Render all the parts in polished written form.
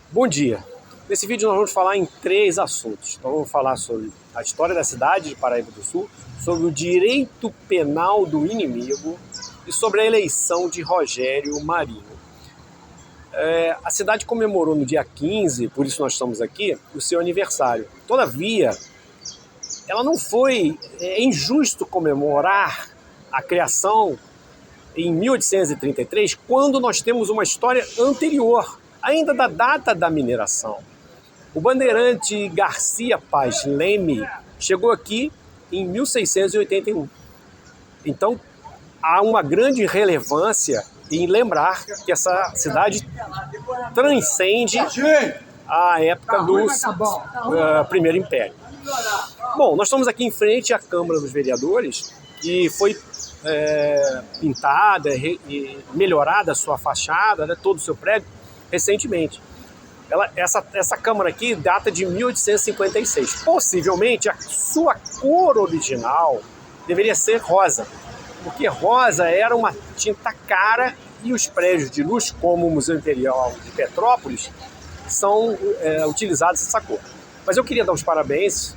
Bom dia! Nesse vídeo nós vamos falar em três assuntos. Então vamos falar sobre a história da cidade de Paraíba do Sul, sobre o direito penal do inimigo e sobre a eleição de Rogério Marinho. A cidade comemorou no dia 15, por isso nós estamos aqui, o seu aniversário. Todavia, ela não foi injusto comemorar a criação em 1833, quando nós temos uma história anterior, ainda da data da mineração. O bandeirante Garcia Paz Leme chegou aqui em 1681. Então, há uma grande relevância em lembrar que essa cidade transcende a época do Primeiro Império. Bom, nós estamos aqui em frente à Câmara dos Vereadores, que foi pintada e melhorada a sua fachada, todo o seu prédio, recentemente. Essa Câmara aqui data de 1856. Possivelmente, a sua cor original deveria ser rosa, porque rosa era uma tinta cara e os prédios de luxo, como o Museu Imperial de Petrópolis, são utilizados essa cor. Mas eu queria dar os parabéns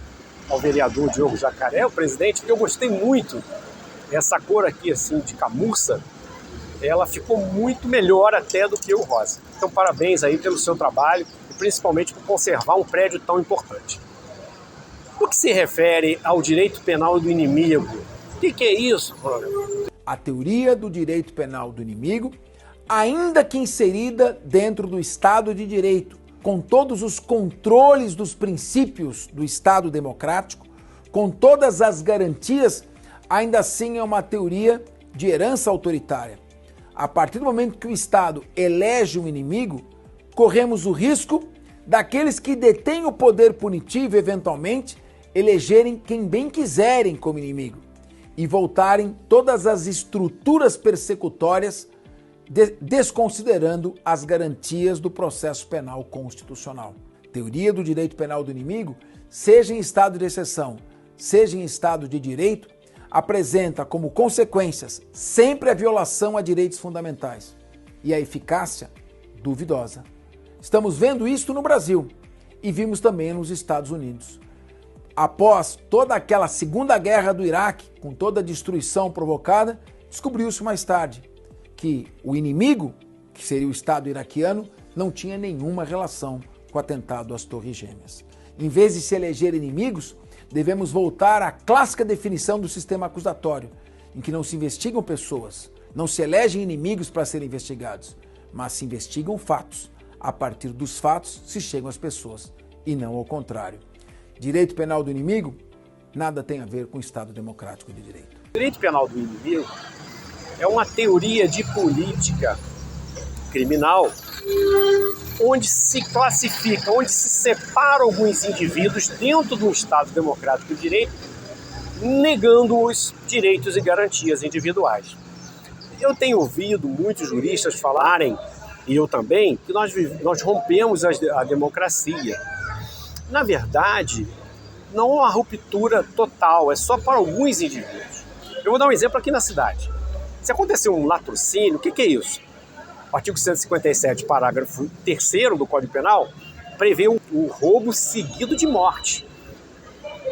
ao vereador Diogo Jacaré, o presidente, porque eu gostei muito dessa cor aqui, assim, de camurça. Ela ficou muito melhor até do que o rosa. Então, parabéns aí pelo seu trabalho e principalmente por conservar um prédio tão importante. No que se refere ao direito penal do inimigo, o que é isso, Rômulo? A teoria do direito penal do inimigo, ainda que inserida dentro do Estado de Direito, com todos os controles dos princípios do Estado democrático, com todas as garantias, ainda assim é uma teoria de herança autoritária. A partir do momento que o Estado elege um inimigo, corremos o risco daqueles que detêm o poder punitivo, eventualmente, elegerem quem bem quiserem como inimigo e voltarem todas as estruturas persecutórias, desconsiderando as garantias do processo penal constitucional. Teoria do direito penal do inimigo, seja em estado de exceção, seja em estado de direito, apresenta como consequências sempre a violação a direitos fundamentais e a eficácia duvidosa. Estamos vendo isso no Brasil e vimos também nos Estados Unidos. Após toda aquela Segunda Guerra do Iraque, com toda a destruição provocada, descobriu-se mais tarde que o inimigo, que seria o Estado iraquiano, não tinha nenhuma relação com o atentado às Torres Gêmeas. Em vez de se eleger inimigos, devemos voltar à clássica definição do sistema acusatório, em que não se investigam pessoas, não se elegem inimigos para serem investigados, mas se investigam fatos. A partir dos fatos se chegam às pessoas, e não ao contrário. Direito penal do inimigo nada tem a ver com o Estado democrático de direito. O direito penal do inimigo é uma teoria de política criminal onde se classifica, onde se separa alguns indivíduos dentro do Estado democrático de direito, negando os direitos e garantias individuais. Eu tenho ouvido muitos juristas falarem, e eu também, que nós rompemos a democracia. Na verdade, não há uma ruptura total, é só para alguns indivíduos. Eu vou dar um exemplo aqui na cidade. Se acontecer um latrocínio, o que é isso? O artigo 157, parágrafo 3º do Código Penal, prevê o roubo seguido de morte.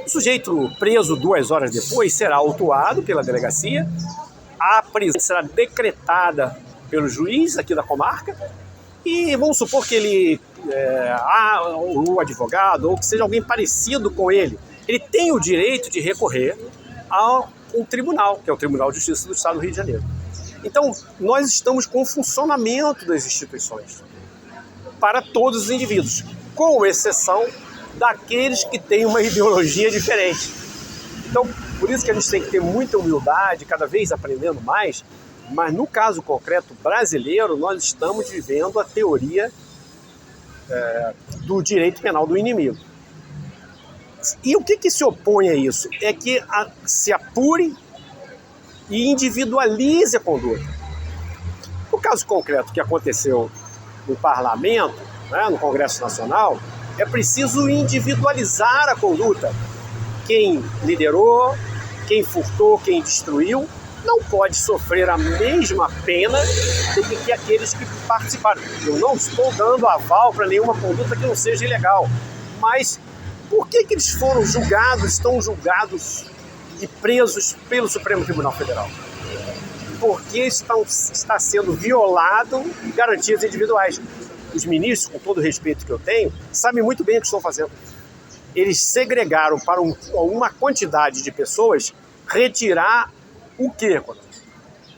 O sujeito preso 2 horas depois será autuado pela delegacia, a prisão será decretada pelo juiz aqui da comarca e vamos supor que ele, o advogado ou que seja alguém parecido com ele tem o direito de recorrer a um tribunal, que é o Tribunal de Justiça do Estado do Rio de Janeiro. Então, nós estamos com o funcionamento das instituições para todos os indivíduos, com exceção daqueles que têm uma ideologia diferente. Então, por isso que a gente tem que ter muita humildade, cada vez aprendendo mais, mas no caso concreto brasileiro, nós estamos vivendo a teoria do direito penal do inimigo. E o que se opõe a isso? É que se apure e individualize a conduta. No caso concreto que aconteceu no Parlamento, no Congresso Nacional, é preciso individualizar a conduta. Quem liderou, quem furtou, quem destruiu, não pode sofrer a mesma pena do que aqueles que participaram. Eu não estou dando aval para nenhuma conduta que não seja ilegal, mas por que eles foram julgados, estão julgados e presos pelo Supremo Tribunal Federal? Porque está sendo violado garantias individuais. Os ministros, com todo o respeito que eu tenho, sabem muito bem o que estão fazendo. Eles segregaram para uma quantidade de pessoas retirar o quê?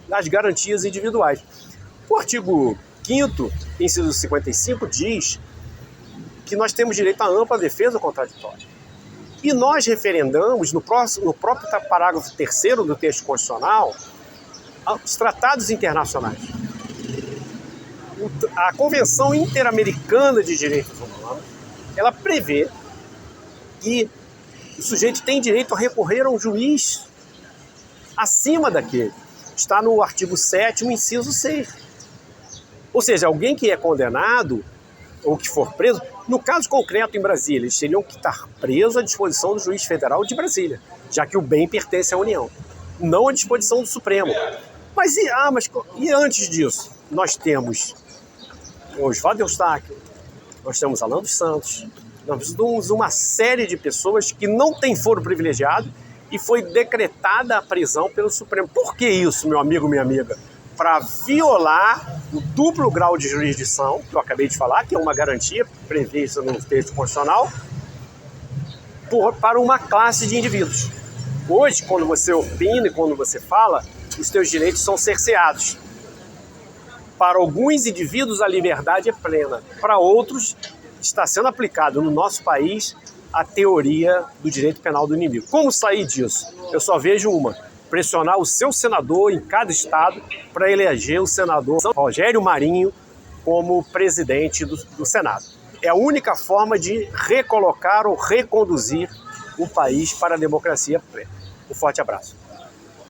Das garantias individuais. O artigo 5º, inciso 55, diz que nós temos direito à ampla defesa contraditória. E nós referendamos, no próprio parágrafo 3º do texto constitucional, os tratados internacionais. A Convenção Interamericana de Direitos Humanos, ela prevê que o sujeito tem direito a recorrer a um juiz acima daquele. Está no artigo 7º, inciso 6. Ou seja, alguém que é condenado ou que for preso, no caso concreto em Brasília, eles teriam que estar presos à disposição do juiz federal de Brasília, já que o bem pertence à União, não à disposição do Supremo. Mas e antes disso? Nós temos Oswaldo Eustáquio, nós temos Alan dos Santos, nós temos uma série de pessoas que não têm foro privilegiado e foi decretada a prisão pelo Supremo. Por que isso, meu amigo, minha amiga? Para violar o duplo grau de jurisdição, que eu acabei de falar, que é uma garantia prevista no texto constitucional, para uma classe de indivíduos. Hoje, quando você opina e quando você fala, os teus direitos são cerceados. Para alguns indivíduos, a liberdade é plena. Para outros, está sendo aplicado no nosso país a teoria do direito penal do inimigo. Como sair disso? Eu só vejo uma: pressionar o seu senador em cada estado para eleger o senador Rogério Marinho como presidente do Senado. É a única forma de recolocar ou reconduzir o país para a democracia plena. Um forte abraço.